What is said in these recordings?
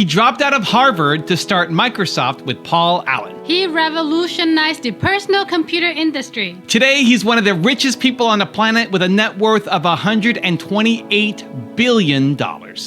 He dropped out of Harvard to start Microsoft with Paul Allen. He revolutionized the personal computer industry. Today, he's one of the richest people on the planet with a net worth of $128 billion.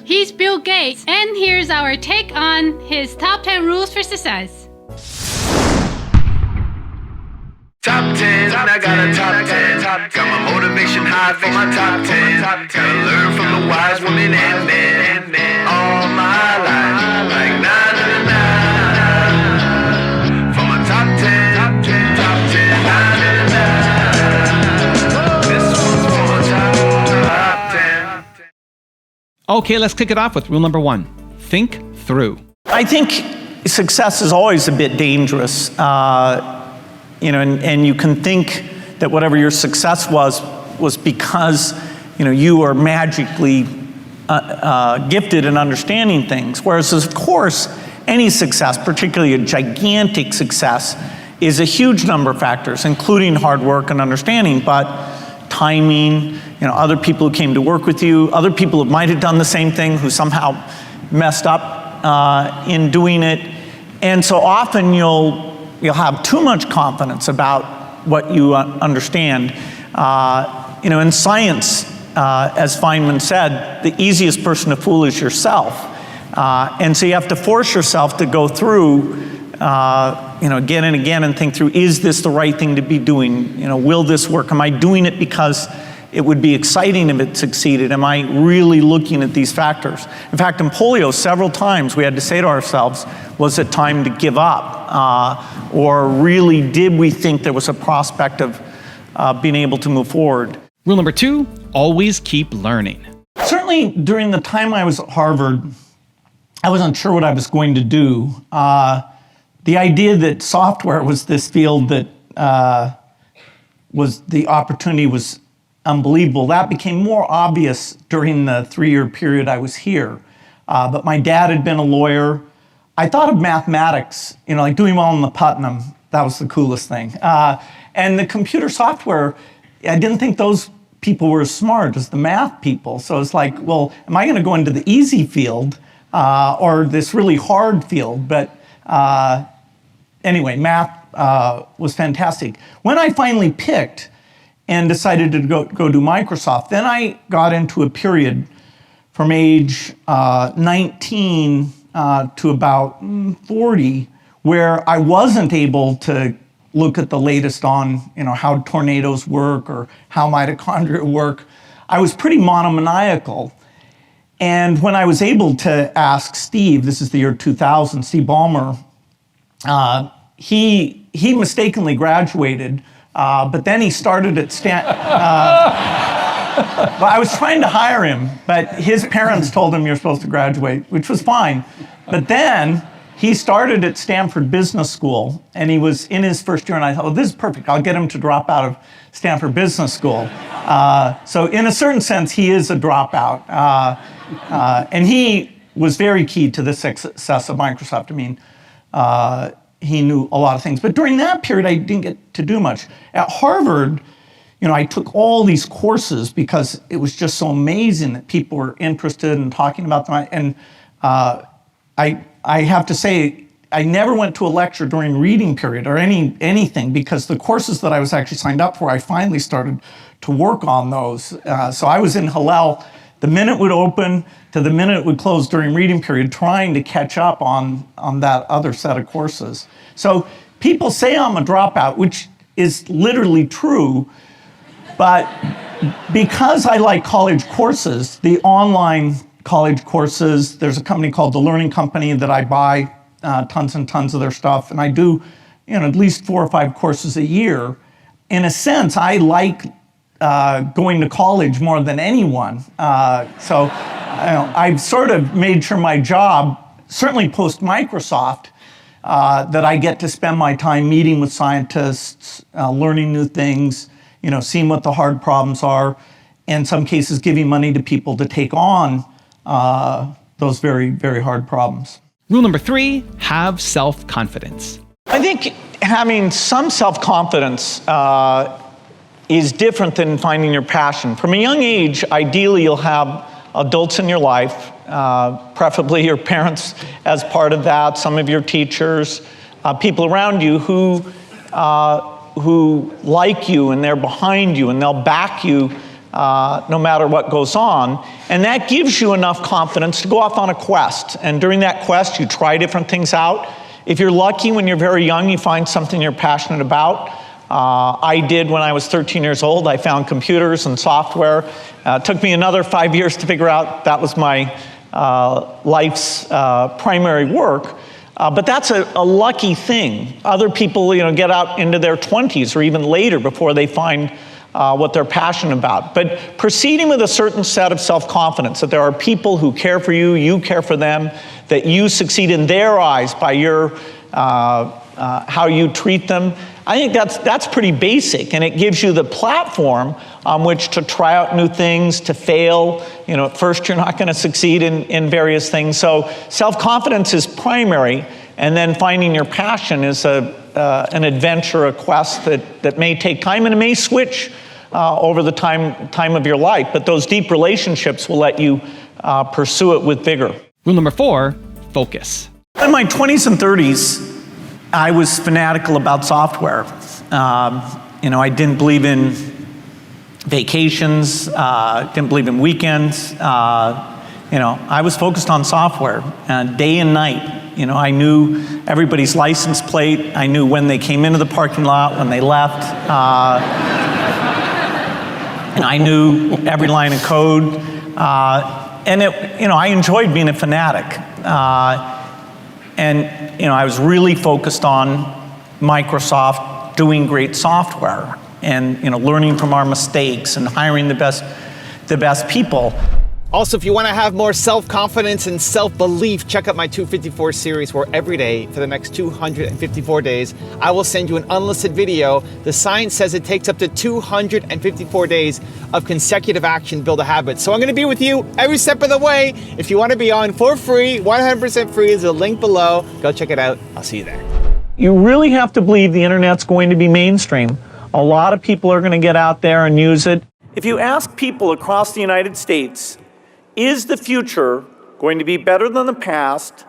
He's Bill Gates, and here's our take on his top 10 rules for success. Top 10, I got a top 10. Got my motivation high for my top 10. Gotta learn from the wise women and men. All my life, like 9 and 9. For my top 10, top 10, 9 and 9. This one's for my top 10. Okay, let's kick it off with rule number 1. Think through. I think success is always a bit dangerous. And you can think that whatever your success was because, you are magically gifted in understanding things. Whereas, of course, any success, particularly a gigantic success, is a huge number of factors, including hard work and understanding, but timing, other people who came to work with you, other people who might have done the same thing who somehow messed up in doing it. And so often you'll have too much confidence about what you understand. In science, as Feynman said, the easiest person to fool is yourself. And so you have to force yourself to go through, again and again and think through, is this the right thing to be doing? Will this work? Am I doing it because it would be exciting if it succeeded? Am I really looking at these factors? In fact, in polio, several times we had to say to ourselves, was it time to give up? Or really, did we think there was a prospect of being able to move forward? Rule number 2, always keep learning. Certainly during the time I was at Harvard, I wasn't sure what I was going to do. The idea that software was this field that the opportunity was unbelievable. That became more obvious during the 3-year period I was here. But my dad had been a lawyer. I thought of mathematics, like doing well in the Putnam. That was the coolest thing. And the computer software, I didn't think those people were as smart as the math people. So it's like, well, am I going to go into the easy field or this really hard field? But anyway, math was fantastic. When I finally picked and decided to go do Microsoft, then I got into a period from age 19 to about 40, where I wasn't able to look at the latest on how tornadoes work or how mitochondria work. I was pretty monomaniacal. And when I was able to ask Steve, this is the year 2000, Steve Ballmer, he mistakenly graduated, but then he started at well, I was trying to hire him, but his parents told him you're supposed to graduate, which was fine. But then he started at Stanford Business School, and he was in his first year, and I thought, oh, this is perfect. I'll get him to drop out of Stanford Business School. So in a certain sense, he is a dropout. And he was very key to the success of Microsoft. I mean, he knew a lot of things. But during that period, I didn't get to do much. At Harvard, I took all these courses because it was just so amazing that people were interested in talking about them. And I have to say, I never went to a lecture during reading period or anything because the courses that I was actually signed up for, I finally started to work on those. So I was in Hillel the minute it would open to the minute it would close during reading period, trying to catch up on that other set of courses. So people say I'm a dropout, which is literally true. But because I like college courses, the online college courses, there's a company called The Learning Company that I buy tons and tons of their stuff, and I do at least 4 or 5 courses a year. In a sense, I like going to college more than anyone. So I've sort of made sure my job, certainly post-Microsoft, that I get to spend my time meeting with scientists, learning new things, seeing what the hard problems are, in some cases giving money to people to take on those very, very hard problems. Rule number 3, have self-confidence. I think having some self-confidence is different than finding your passion. From a young age, ideally you'll have adults in your life preferably your parents as part of that, some of your teachers, people around you who like you and they're behind you and they'll back you no matter what goes on. And that gives you enough confidence to go off on a quest. And during that quest, you try different things out. If you're lucky, when you're very young, you find something you're passionate about. I did when I was 13 years old. I found computers and software. It took me another 5 years to figure out that was my life's primary work. But that's a lucky thing. Other people, get out into their 20s or even later before they find what they're passionate about. But proceeding with a certain set of self-confidence, that there are people who care for you, you care for them, that you succeed in their eyes by your how you treat them. I think that's pretty basic, and it gives you the platform on which to try out new things, to fail. At first you're not going to succeed in various things. So self-confidence is primary, and then finding your passion is an adventure, a quest that may take time, and it may switch over the time of your life. But those deep relationships will let you pursue it with vigor. Rule number 4, focus. In my 20s and 30s, I was fanatical about software. I didn't believe in vacations, didn't believe in weekends. I was focused on software day and night. I knew everybody's license plate. I knew when they came into the parking lot, when they left. And I knew every line of code. And I enjoyed being a fanatic. I was really focused on Microsoft doing great software and learning from our mistakes and hiring the best people. Also, if you want to have more self-confidence and self-belief, check out my 254 series, where every day for the next 254 days, I will send you an unlisted video. The science says it takes up to 254 days of consecutive action to build a habit. So I'm going to be with you every step of the way. If you want to be on for free, 100% free, there's a link below. Go check it out. I'll see you there. You really have to believe the internet's going to be mainstream. A lot of people are going to get out there and use it. If you ask people across the United States, is the future going to be better than the past?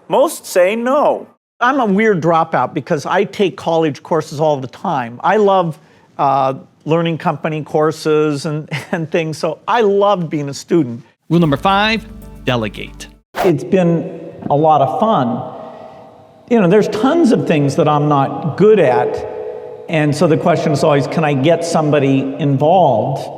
Most say no. I'm a weird dropout because I take college courses all the time. I love learning company courses and things, so I love being a student. Rule number 5, delegate. It's been a lot of fun. There's tons of things that I'm not good at, and so the question is always, can I get somebody involved?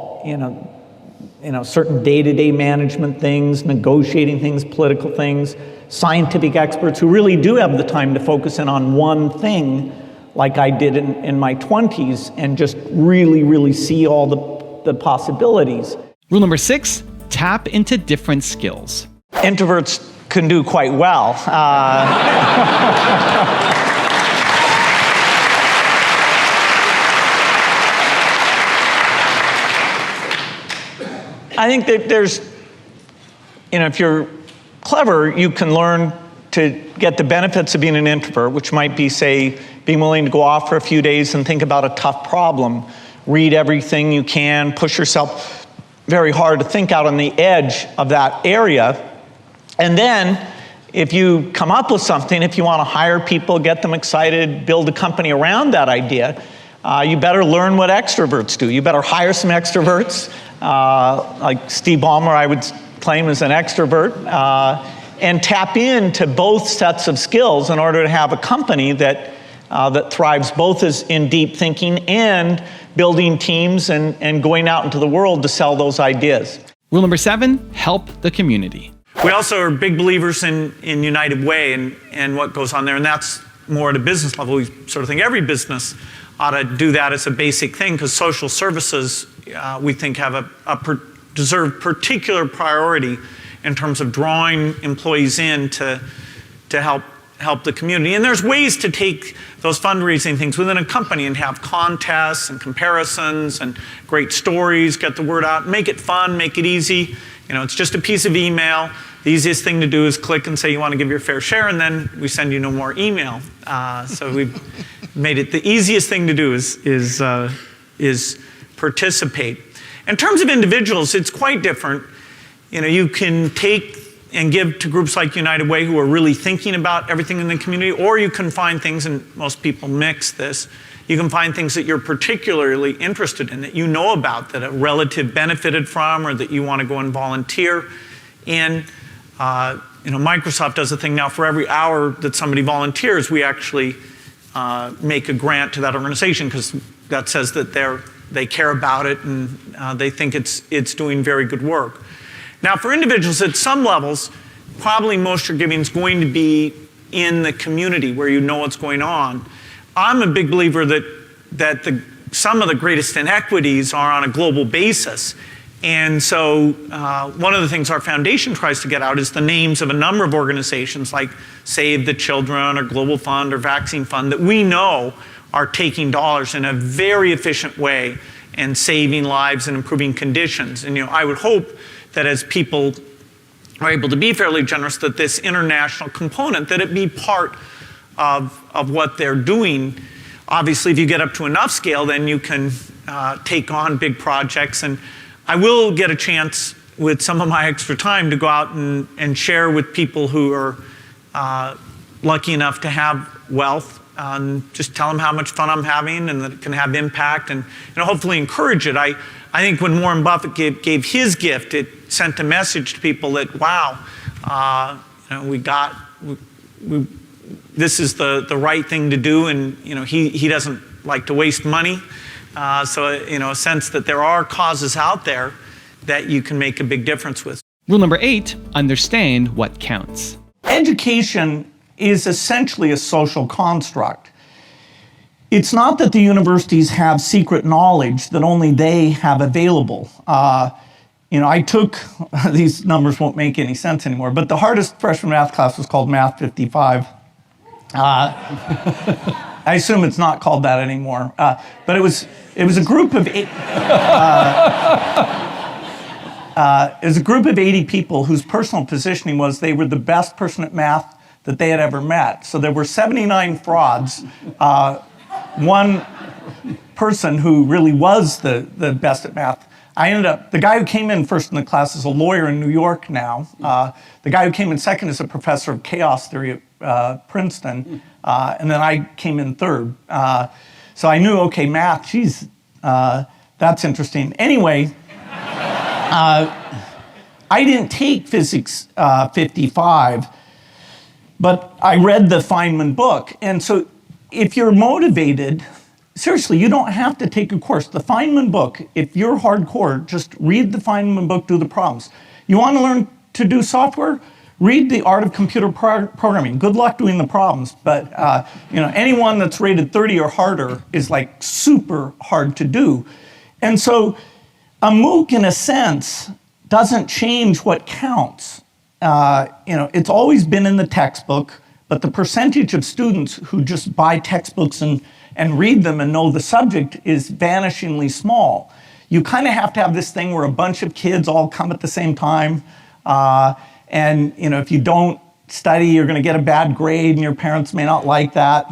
Certain day-to-day management things, negotiating things, political things, scientific experts who really do have the time to focus in on one thing, like I did in my 20s, and just really, really see all the possibilities. Rule number 6, tap into different skills. Introverts can do quite well. I think that there's, if you're clever, you can learn to get the benefits of being an introvert, which might be, say, being willing to go off for a few days and think about a tough problem, read everything you can, push yourself very hard to think out on the edge of that area. And then, if you come up with something, if you want to hire people, get them excited, build a company around that idea, you better learn what extroverts do. You better hire some extroverts. Like Steve Ballmer, I would claim as an extrovert, and tap into both sets of skills in order to have a company that thrives both as in deep thinking and building teams and going out into the world to sell those ideas. Rule number 7, help the community. We also are big believers in United Way and what goes on there, and that's more at a business level. We sort of think every business ought to do that as a basic thing, because social services, we think, have deserve particular priority in terms of drawing employees in to help the community. And there's ways to take those fundraising things within a company and have contests and comparisons and great stories, get the word out, make it fun, make it easy. It's just a piece of email. The easiest thing to do is click and say you want to give your fair share, and then we send you no more email. So we've made it the easiest thing to do is participate. In terms of individuals, it's quite different. You can take and give to groups like United Way who are really thinking about everything in the community, or you can find things, and most people mix this, you can find things that you're particularly interested in, that you know about, that a relative benefited from, or that you want to go and volunteer in. Microsoft does a thing now. For every hour that somebody volunteers, we actually make a grant to that organization, because that says that they care about it and they think it's doing very good work. Now, for individuals at some levels, probably most of your giving is going to be in the community where you know what's going on. I'm a big believer that some of the greatest inequities are on a global basis. And so one of the things our foundation tries to get out is the names of a number of organizations like Save the Children or Global Fund or Vaccine Fund that we know are taking dollars in a very efficient way and saving lives and improving conditions. And I would hope that as people are able to be fairly generous, that this international component, that it be part of what they're doing. Obviously, if you get up to enough scale, then you can take on big projects. And I will get a chance with some of my extra time to go out and share with people who are lucky enough to have wealth, just tell them how much fun I'm having and that it can have impact, and hopefully encourage it. I think when Warren Buffett gave his gift, it sent a message to people that, wow, this is the right thing to do, and he doesn't like to waste money. So a sense that there are causes out there that you can make a big difference with. Rule number 8, understand what counts. Education is essentially a social construct. It's not that the universities have secret knowledge that only they have available. I took, these numbers won't make any sense anymore, but the hardest freshman math class was called Math 55. I assume it's not called that anymore, but it was a group of it was a group of 80 people whose personal positioning was they were the best person at math that they had ever met. So there were 79 frauds. One person who really was the best at math. The guy who came in first in the class is a lawyer in New York now. The guy who came in second is a professor of chaos theory at Princeton. And then I came in third. So I knew, okay, math, geez, that's interesting. Anyway, I didn't take physics 55, but I read the Feynman book. And so if you're motivated, seriously, you don't have to take a course. The Feynman book, if you're hardcore, just read the Feynman book, do the problems. You want to learn to do software? Read The Art of Computer Programming. Good luck doing the problems, but anyone that's rated 30 or harder is like super hard to do. And so a MOOC, in a sense, doesn't change what counts. It's always been in the textbook, but the percentage of students who just buy textbooks and read them and know the subject is vanishingly small. You kind of have to have this thing where a bunch of kids all come at the same time. And if you don't study, you're going to get a bad grade and your parents may not like that.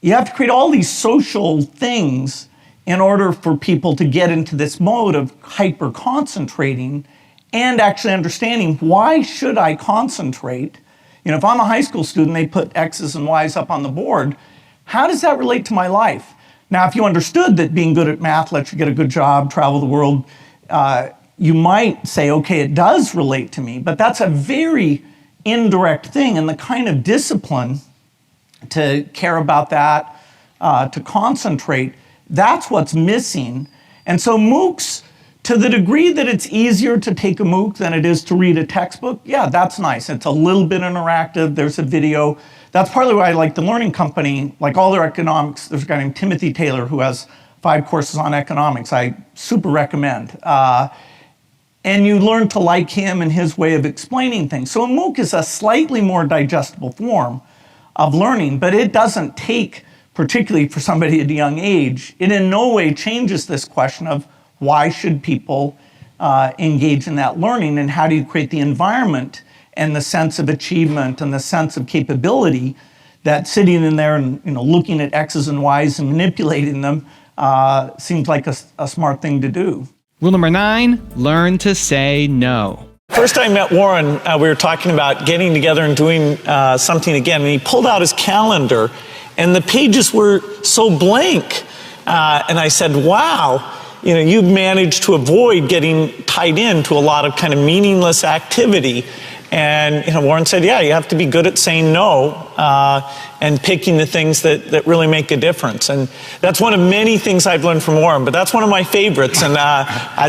You have to create all these social things in order for people to get into this mode of hyper-concentrating and actually understanding, why should I concentrate? If I'm a high school student, they put X's and Y's up on the board. How does that relate to my life? Now, if you understood that being good at math lets you get a good job, travel the world, you might say, okay, it does relate to me, but that's a very indirect thing, and the kind of discipline to care about that, to concentrate, that's what's missing. And so MOOCs, to the degree that it's easier to take a MOOC than it is to read a textbook, yeah, that's nice. It's a little bit interactive, there's a video. That's partly why I like the Learning Company, like all their economics. There's a guy named Timothy Taylor who has 5 courses on economics I super recommend. And you learn to like him and his way of explaining things. So a MOOC is a slightly more digestible form of learning, but it doesn't take, particularly for somebody at a young age, it in no way changes this question of why should people engage in that learning, and how do you create the environment and the sense of achievement and the sense of capability that sitting in there and looking at X's and Y's and manipulating them seems like a smart thing to do. Rule number 9, learn to say no. First I met Warren, we were talking about getting together and doing something again, and he pulled out his calendar, and the pages were so blank. And I said, wow, you've managed to avoid getting tied into a lot of kind of meaningless activity. And Warren said, yeah, you have to be good at saying no and picking the things that really make a difference. And that's one of many things I've learned from Warren, but that's one of my favorites. And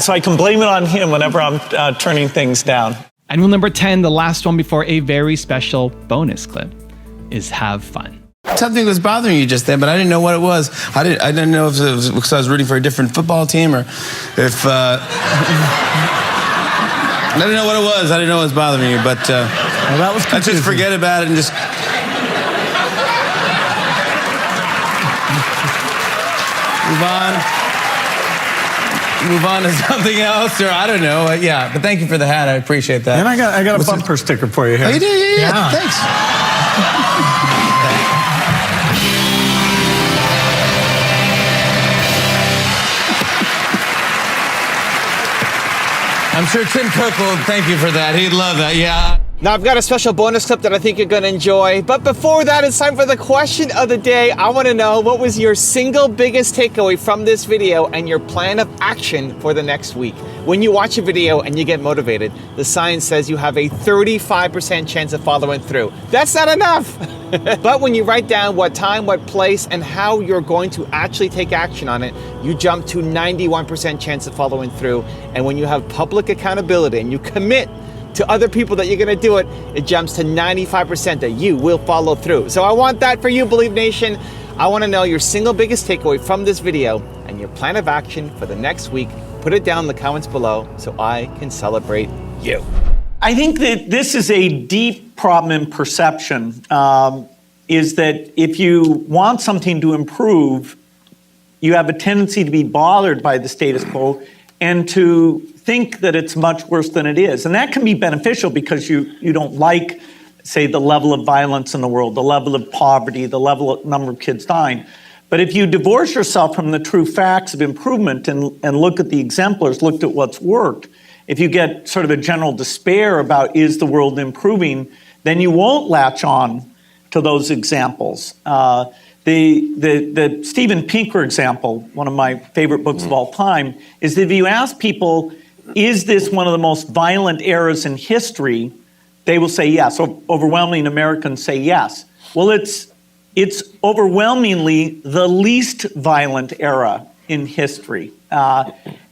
so I can blame it on him whenever I'm turning things down. And rule number 10, the last one before a very special bonus clip, is have fun. Something was bothering you just then, but I didn't know what it was. I didn't know if it was because I was rooting for a different football team or if... I didn't know what it was. I didn't know what was bothering you, but well, that was confusing. Let's just forget about it and just... move on to something else, or I don't know. Yeah, but thank you for the hat. I appreciate that. And I got a bumper sticker for you here. Oh, you do? Yeah. Thanks. I'm sure Tim Cook will thank you for that. He'd love that, yeah. Now I've got a special bonus clip that I think you're gonna enjoy. But before that, it's time for the question of the day. I wanna know, what was your single biggest takeaway from this video and your plan of action for the next week? When you watch a video and you get motivated, the science says you have a 35% chance of following through. That's not enough. But when you write down what time, what place, and how you're going to actually take action on it, you jump to 91% chance of following through. And when you have public accountability and you commit to other people that you're gonna do it, it jumps to 95% that you will follow through. So I want that for you, Believe Nation. I wanna know your single biggest takeaway from this video and your plan of action for the next week. Put it down in the comments below so I can celebrate you. I think that this is a deep problem in perception, is that if you want something to improve, you have a tendency to be bothered by the status quo and to think that it's much worse than it is. And that can be beneficial because you don't like, say, the level of violence in the world, the level of poverty, the level of number of kids dying. But if you divorce yourself from the true facts of improvement and look at the exemplars, look at what's worked, if you get sort of a general despair about is the world improving, then you won't latch on to those examples. The Steven Pinker example, one of my favorite books of all time, is that if you ask people, is this one of the most violent eras in history, they will say yes. So overwhelming Americans say yes. Well, it's overwhelmingly the least violent era in history.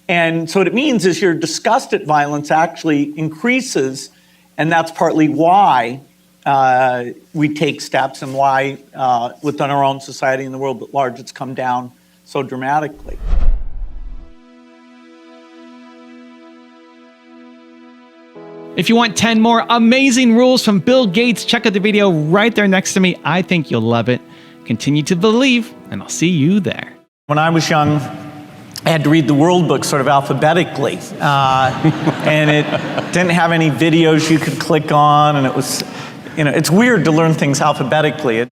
And so what it means is your disgust at violence actually increases, and that's partly why we take steps and why within our own society and the world at large it's come down so dramatically. If you want 10 more amazing rules from Bill Gates, check out the video right there next to me. I think you'll love it. Continue to believe, and I'll see you there. When I was young, I had to read the World Book sort of alphabetically, and it didn't have any videos you could click on, and it was, it's weird to learn things alphabetically.